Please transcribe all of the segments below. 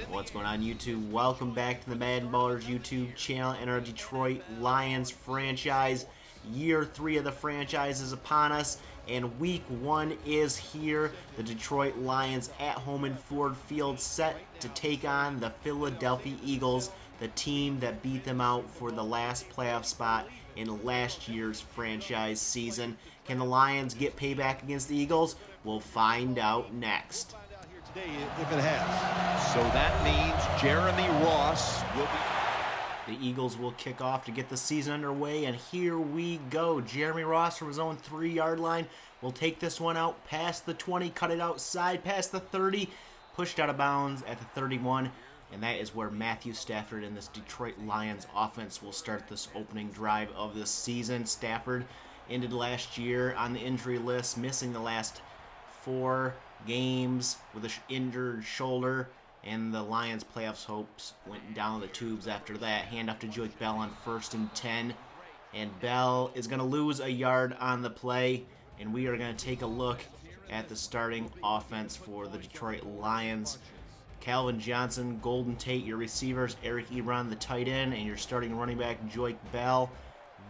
What's going on, YouTube? Welcome back to the MaddenBallerz YouTube channel and our Detroit Lions franchise. Year 3 of the franchise is upon us, and week 1 is here. The Detroit Lions at home in Ford Field, set to take on the Philadelphia Eagles, the team that beat them out for the last playoff spot in last year's franchise season. Can the Lions get payback against the Eagles? We'll find out next. If it has. So that means Jeremy Ross will be... The Eagles will kick off to get the season underway, and here we go. Jeremy Ross from his own 3-yard line will take this one out past the 20, cut it outside past the 30, pushed out of bounds at the 31, and that is where Matthew Stafford and this Detroit Lions offense will start this opening drive of this season. Stafford ended last year on the injury list, missing the last 4 games with an injured shoulder, and the Lions' playoffs hopes went down the tubes after that. Handoff to Joyce Bell on 1st and 10, and Bell is going to lose a yard on the play, and we are going to take a look at the starting offense for the Detroit Lions. Calvin Johnson, Golden Tate, your receivers, Eric Ebron, the tight end, and your starting running back, Joyce Bell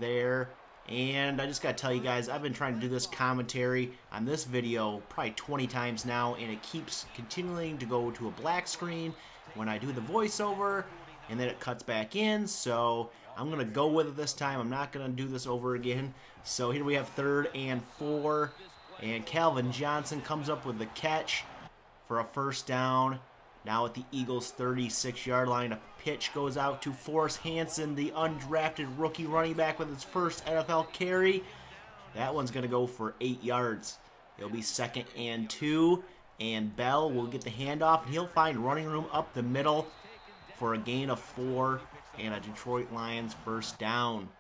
there. And I just got to tell you guys, I've been trying to do this commentary on this video probably 20 times now, and it keeps continuing to go to a black screen when I do the voiceover, and then it cuts back in. So I'm going to go with it this time. I'm not going to do this over again. So here we have 3rd and 4, and Calvin Johnson comes up with the catch for a 1st down. Now at the Eagles' 36-yard line, a pitch goes out to Forrest Hanson, the undrafted rookie running back, with his first NFL carry. That one's going to go for 8 yards. It'll be 2nd and 2, and Bell will get the handoff, and he'll find running room up the middle for a gain of 4 and a Detroit Lions 1st down.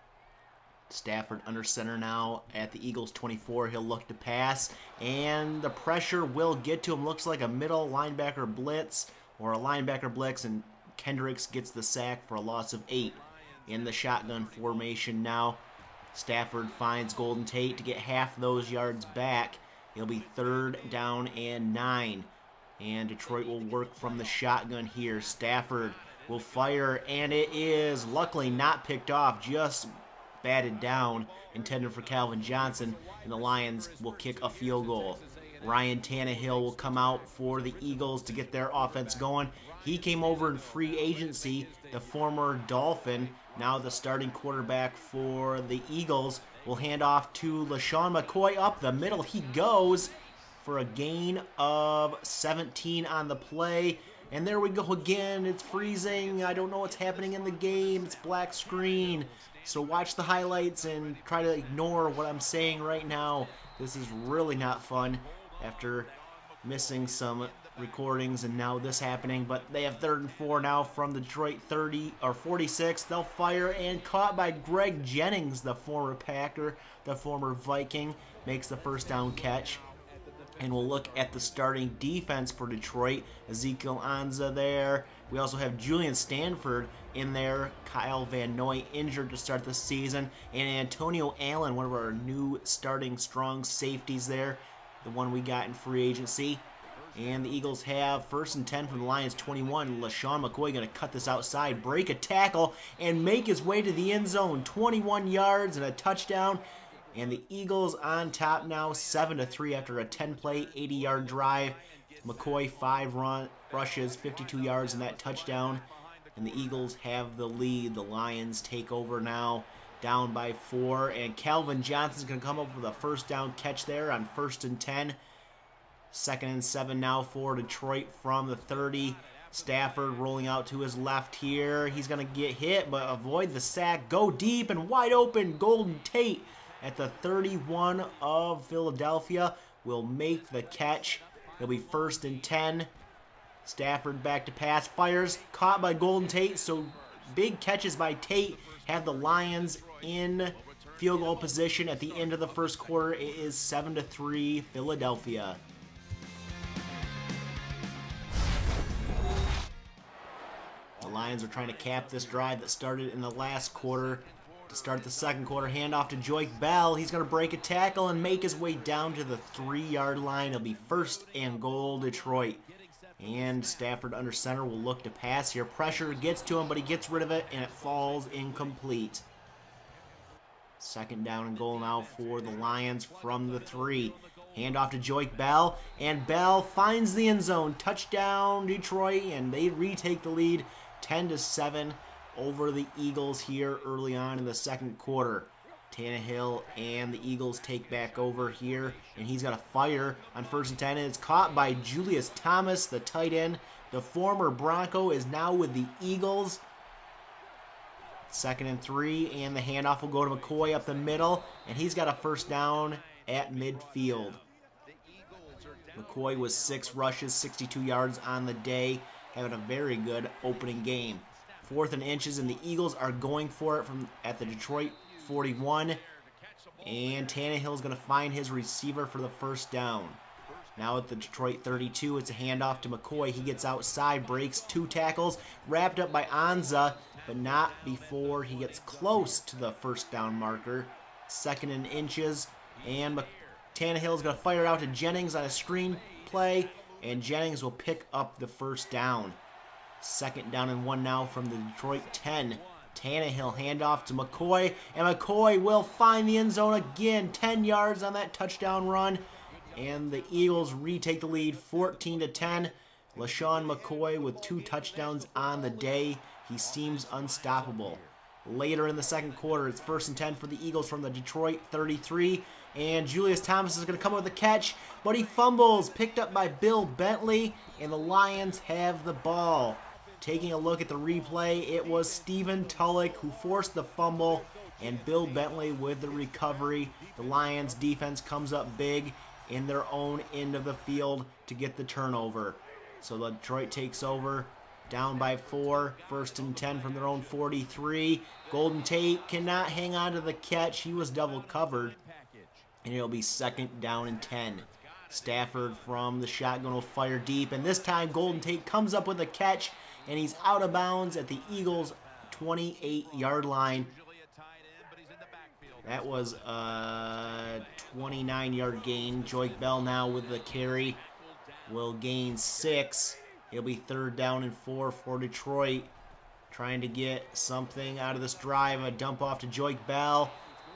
Stafford under center now at the Eagles' 24. He'll look to pass, and the pressure will get to him. Looks like a middle linebacker blitz or a linebacker blitz, and Kendricks gets the sack for a loss of 8. In the shotgun formation now, Stafford finds Golden Tate to get half those yards back. It'll be 3rd down and 9, and Detroit will work from the shotgun here. Stafford will fire, and it is luckily not picked off, just batted down, intended for Calvin Johnson, and the Lions will kick a field goal. Ryan Tannehill will come out for the Eagles to get their offense going. He came over in free agency, the former Dolphin, now the starting quarterback for the Eagles. Will hand off to LaShawn McCoy up the middle. He goes for a gain of 17 on the play. And there we go again. It's freezing. I don't know what's happening in the game. It's black screen. So watch the highlights and try to ignore what I'm saying right now. This is really not fun after missing some recordings and now this happening. But they have 3rd and 4 now from the Detroit 30 or 46. They'll fire, and caught by Greg Jennings, the former Packer, the former Viking, makes the 1st down catch. And we'll look at the starting defense for Detroit. Ezekiel Anza there. We also have Julian Stanford in there. Kyle Van Noy injured to start the season. And Antonio Allen, one of our new starting strong safeties there. The one we got in free agency. And the Eagles have 1st and 10 from the Lions' 21. LaShawn McCoy going to cut this outside, break a tackle, and make his way to the end zone. 21 yards and a touchdown. And the Eagles on top now, 7-3 after a 10-play, 80-yard drive. McCoy 5 rushes, 52 yards in that touchdown. And the Eagles have the lead. The Lions take over now, down by 4. And Calvin Johnson's going to come up with a 1st down catch there on 1st and 10. 2nd and 7 now for Detroit from the 30. Stafford rolling out to his left here. He's going to get hit, but avoid the sack. Go deep and wide open. Golden Tate at the 31 of Philadelphia will make the catch. It'll be 1st and 10. Stafford back to pass, fires, caught by Golden Tate. So big catches by Tate have the Lions in field goal position at the end of the 1st quarter. It is 7-3 Philadelphia. The Lions are trying to cap this drive that started in the last quarter. To start the 2nd quarter, handoff to Joyce Bell. He's going to break a tackle and make his way down to the 3-yard line. It'll be 1st and goal, Detroit. And Stafford under center will look to pass here. Pressure gets to him, but he gets rid of it, and it falls incomplete. Second down and goal now for the Lions from the 3. Handoff to Joik Bell, and Bell finds the end zone. Touchdown, Detroit, and they retake the lead 10-7 over the Eagles here early on in the second quarter. Tannehill and the Eagles take back over here, and he's got a fire on 1st and 10, and it's caught by Julius Thomas, the tight end. The former Bronco is now with the Eagles. 2nd and 3, and the handoff will go to McCoy up the middle, and he's got a first down at midfield. McCoy was 6 rushes, 62 yards on the day, having a very good opening game. 4th and inches, and the Eagles are going for it at the Detroit 41, and Tannehill's going to find his receiver for the first down. Now at the Detroit 32, it's a handoff to McCoy. He gets outside, breaks 2 tackles, wrapped up by Anza, but not before he gets close to the first down marker. 2nd and inches, and Tannehill's going to fire it out to Jennings on a screen play, and Jennings will pick up the first down. 2nd down and 1 now from the Detroit 10. Tannehill handoff to McCoy, and McCoy will find the end zone again. 10 yards on that touchdown run, and the Eagles retake the lead 14-10. LaShawn McCoy with 2 touchdowns on the day. He seems unstoppable. Later in the second quarter, it's 1st and 10 for the Eagles from the Detroit 33, and Julius Thomas is going to come up with a catch, but he fumbles, picked up by Bill Bentley, and the Lions have the ball. Taking a look at the replay, it was Stephen Tulloch who forced the fumble, and Bill Bentley with the recovery. The Lions defense comes up big in their own end of the field to get the turnover. So the Detroit takes over, down by 4, 1st and 10 from their own 43. Golden Tate cannot hang on to the catch. He was double covered, and it'll be 2nd down and 10. Stafford from the shotgun will fire deep, and this time Golden Tate comes up with a catch, and he's out of bounds at the Eagles' 28-yard line. That was a 29-yard gain. Joik Bell now with the carry will gain 6. It'll be 3rd down and 4 for Detroit. Trying to get something out of this drive. A dump off to Joik Bell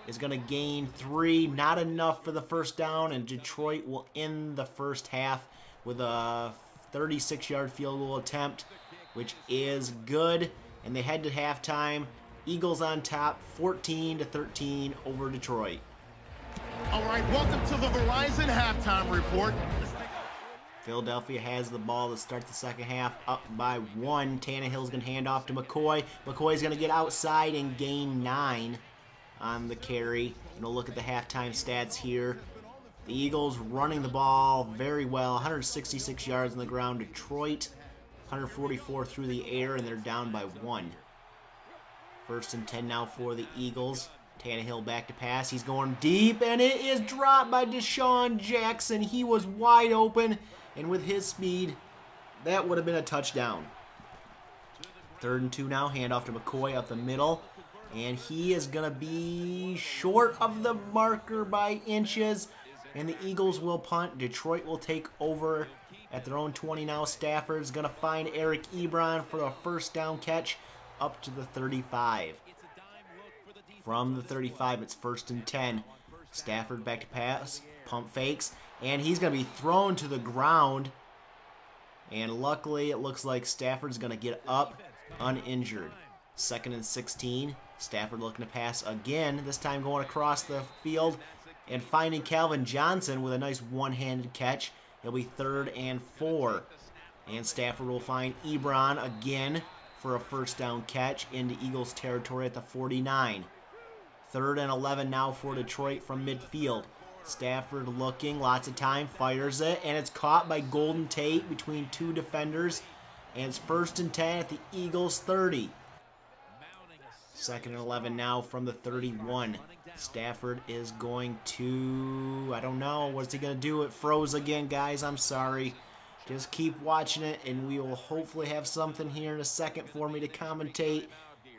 is going to gain 3. Not enough for the first down, and Detroit will end the first half with a 36-yard field goal attempt, which is good. And they head to halftime. Eagles on top, 14-13 over Detroit. All right, welcome to the Verizon halftime report. Philadelphia has the ball to start the second half, up by 1. Tannehill's going to hand off to McCoy. McCoy's going to get outside and gain 9 on the carry. And we'll look at the halftime stats here. The Eagles running the ball very well, 166 yards on the ground. Detroit, 144 through the air, and they're down by 1. 1st and 10 now for the Eagles. Tannehill back to pass. He's going deep, and it is dropped by Deshaun Jackson. He was wide open, and with his speed, that would have been a touchdown. 3rd and 2 now. Handoff to McCoy up the middle, and he is going to be short of the marker by inches, and the Eagles will punt. Detroit will take over at their own 20 now. Stafford's going to find Eric Ebron for a first down catch up to the 35. From the 35, it's 1st and 10. Stafford back to pass, pump fakes, and he's going to be thrown to the ground. And luckily, it looks like Stafford's going to get up uninjured. 2nd and 16. Stafford looking to pass again, this time going across the field and finding Calvin Johnson with a nice one-handed catch. It'll be 3rd and 4. And Stafford will find Ebron again for a first down catch into Eagles territory at the 49. 3rd and 11 now for Detroit from midfield. Stafford looking, lots of time, fires it, and it's caught by Golden Tate between 2 defenders. And it's 1st and 10 at the Eagles 30. 2nd and 11 now from the 31. Stafford is going to, I don't know, what's he going to do? It froze again, guys. I'm sorry. Just keep watching it, and we will hopefully have something here in a second for me to commentate.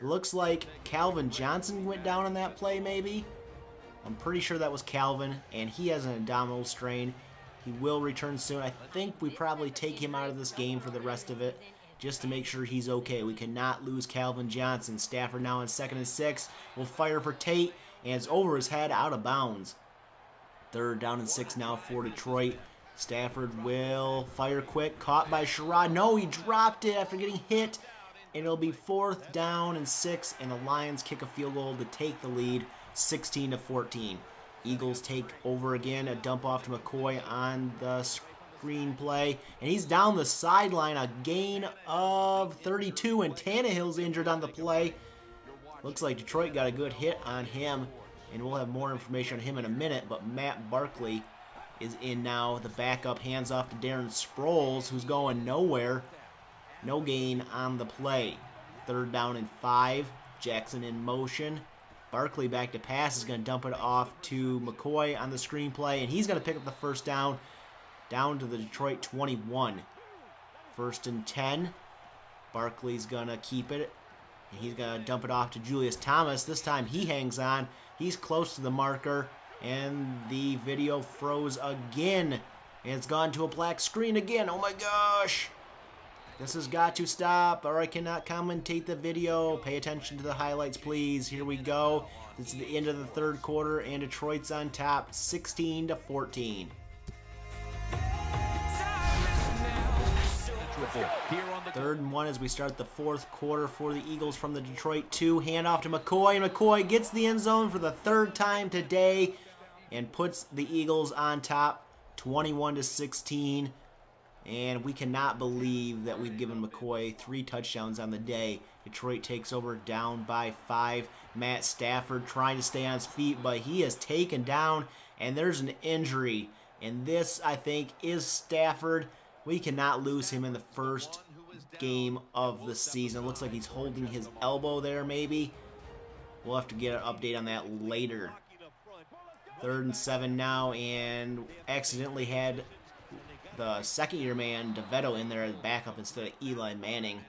Looks like Calvin Johnson went down on that play, maybe. I'm pretty sure that was Calvin, and he has an abdominal strain. He will return soon. I think we probably take him out of this game for the rest of it, just to make sure he's okay. We cannot lose Calvin Johnson. Stafford now on 2nd and 6. Will fire for Tate, and it's over his head, out of bounds. 3rd down and 6 now for Detroit. Stafford will fire quick. Caught by Sherrod. No, he dropped it after getting hit. And it'll be 4th down and 6, and the Lions kick a field goal to take the lead, 16-14. Eagles take over again. A dump off to McCoy on the screenplay. And he's down the sideline. A gain of 32, and Tannehill's injured on the play. Looks like Detroit got a good hit on him, and we'll have more information on him in a minute. But Matt Barkley is in now. The backup hands off to Darren Sproles, who's going nowhere. No gain on the play. 3rd down and 5. Jackson in motion. Barkley back to pass, is going to dump it off to McCoy on the screenplay, and he's going to pick up the 1st down, down to the Detroit 21. 1st and 10. Barkley's going to keep it, and he's going to dump it off to Julius Thomas. This time he hangs on. He's close to the marker, and the video froze again, and it's gone to a black screen again. Oh my gosh! This has got to stop, or I cannot commentate the video. Pay attention to the highlights, please. Here we go. This is the end of the 3rd quarter, and Detroit's on top, 16-14. Third and 1 as we start the 4th quarter for the Eagles from the Detroit 2. Handoff to McCoy, and McCoy gets the end zone for the 3rd time today and puts the Eagles on top, 21-16. And we cannot believe that we've given McCoy 3 touchdowns on the day. Detroit takes over down by 5. Matt Stafford trying to stay on his feet, but he is taken down, and there's an injury. And this, I think, is Stafford. We cannot lose him in the first game of the season. It looks like he's holding his elbow there, maybe. We'll have to get an update on that later. 3rd and 7 now, and accidentally had the 2nd-year man, DeVetto, in there as backup instead of Eli Manning.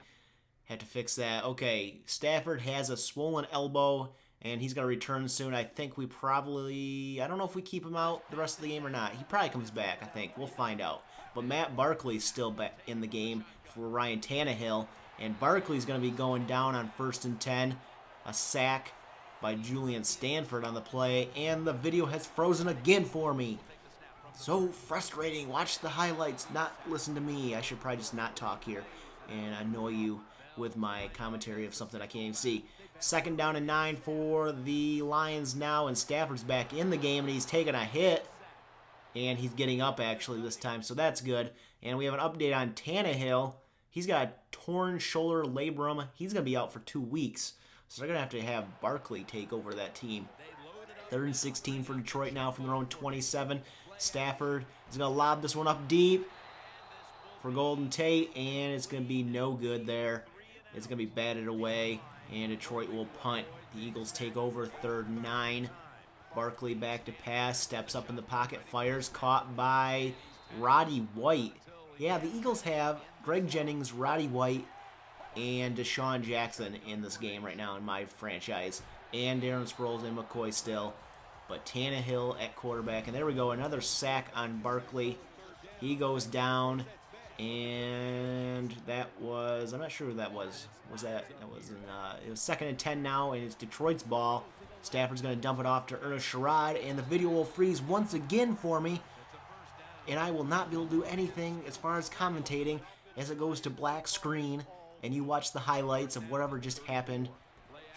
Had to fix that. Okay, Stafford has a swollen elbow, and he's going to return soon. I think we probably... I don't know if we keep him out the rest of the game or not. He probably comes back, I think. We'll find out. But Matt Barkley's still back in the game for Ryan Tannehill, and Barkley's going to be going down on 1st and 10. A sack by Julian Stanford on the play, and the video has frozen again for me. So frustrating. Watch the highlights, not listen to me. I should probably just not talk here and annoy you with my commentary of something I can't even see. 2nd down and 9 for the Lions now, and Stafford's back in the game, and he's taking a hit, and he's getting up actually this time, so that's good. And we have an update on Tannehill. He's got a torn shoulder labrum. He's going to be out for 2 weeks, so they're going to have Barkley take over that team. 3rd and 16 for Detroit now from their own 27. Stafford is going to lob this one up deep for Golden Tate, and it's going to be no good there. It's going to be batted away, and Detroit will punt. The Eagles take over, 3rd and 9. Barkley back to pass, steps up in the pocket, fires, caught by Roddy White. Yeah, the Eagles have Greg Jennings, Roddy White, and Deshaun Jackson in this game right now in my franchise. And Darren Sproles and McCoy still. But Tannehill at quarterback. And there we go, another sack on Barkley. He goes down. And that was, I'm not sure who that was. It was 2nd and 10 now, and it's Detroit's ball. Stafford's going to dump it off to Ernest Sherrod, and the video will freeze once again for me. And I will not be able to do anything as far as commentating as it goes to black screen, and you watch the highlights of whatever just happened.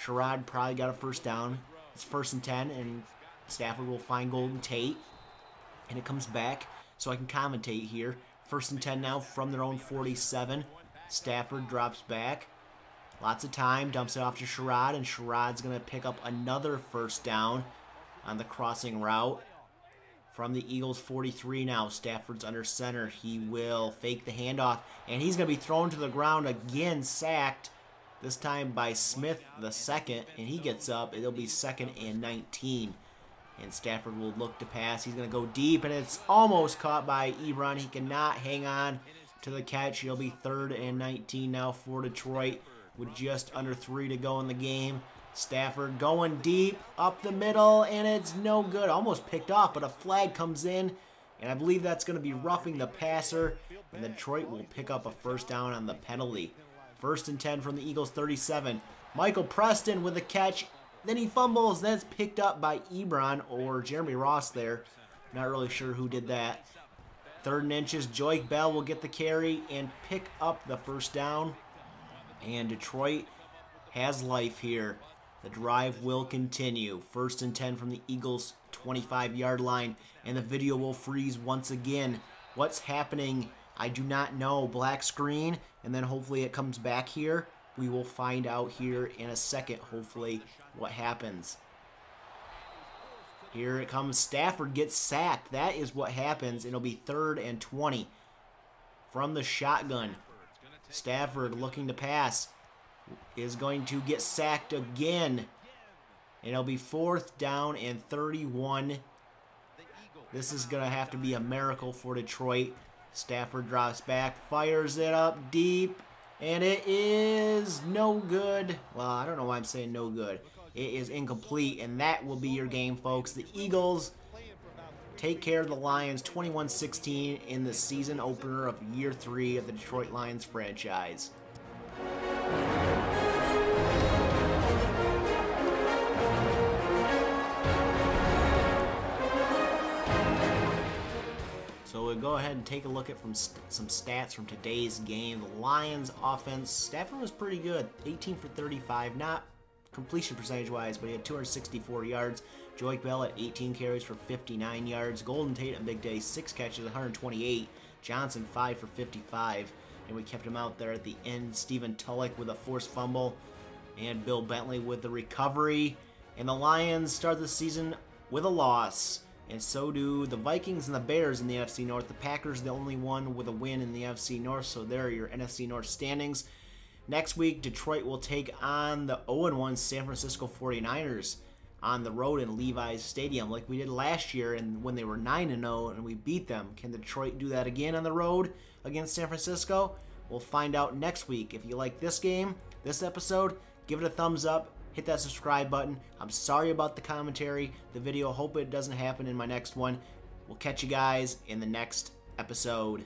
Sherrod probably got a 1st down. It's 1st and 10, and Stafford will find Golden Tate, and it comes back so I can commentate here. 1st and 10 now from their own 47. Stafford drops back. Lots of time, dumps it off to Sherrod, and Sherrod's going to pick up another 1st down on the crossing route. From the Eagles 43 now, Stafford's under center. He will fake the handoff, and he's going to be thrown to the ground again, sacked. This time by Smith the second, and he gets up. It'll be 2nd and 19. And Stafford will look to pass. He's going to go deep, and it's almost caught by Ebron. He cannot hang on to the catch. It'll be 3rd and 19 now for Detroit with just under 3 to go in the game. Stafford going deep up the middle, and it's no good. Almost picked off, but a flag comes in, And I believe that's going to be roughing the passer, and Detroit will pick up a first down on the penalty. 1st and 10 from the Eagles 37. Michael Preston with a catch. Then he fumbles. That's picked up by Ebron or Jeremy Ross there. Not really sure who did that. 3rd and inches. Joik Bell will get the carry and pick up the first down. And Detroit has life here. The drive will continue. 1st and 10 from the Eagles 25-yard line. And the video will freeze once again. What's happening? I do not know. Black screen. And then hopefully it comes back here. We will find out here in a second, hopefully, what happens. Here it comes. Stafford gets sacked. That is what happens. It'll be 3rd and 20 from the shotgun. Stafford looking to pass is going to get sacked again. And it'll be 4th down and 31. This is going to have to be a miracle for Detroit. Stafford drops back, fires it up deep, and it is no good. Well, I don't know why I'm saying no good. It is incomplete, and that will be your game, folks. The Eagles take care of the Lions 21-16 in the season opener of year 3 of the Detroit Lions franchise. So we'll go ahead and take a look at some stats from today's game. The Lions offense, Stafford was pretty good. 18 for 35, not completion percentage-wise, but he had 264 yards. Joik Bell at 18 carries for 59 yards. Golden Tate on big day, 6 catches, 128. Johnson 5 for 55, and we kept him out there at the end. Stephen Tulloch with a forced fumble, and Bill Bentley with the recovery. And the Lions start the season with a loss. And so do the Vikings and the Bears in the NFC North. The Packers the only one with a win in the NFC North, so there are your NFC North standings. Next week, Detroit will take on the 0-1 San Francisco 49ers on the road in Levi's Stadium like we did last year and when they were 9-0 and we beat them. Can Detroit do that again on the road against San Francisco? We'll find out next week. If you like this game, this episode, give it a thumbs up. Hit that subscribe button. I'm sorry about the commentary, the video. Hope it doesn't happen in my next one. We'll catch you guys in the next episode.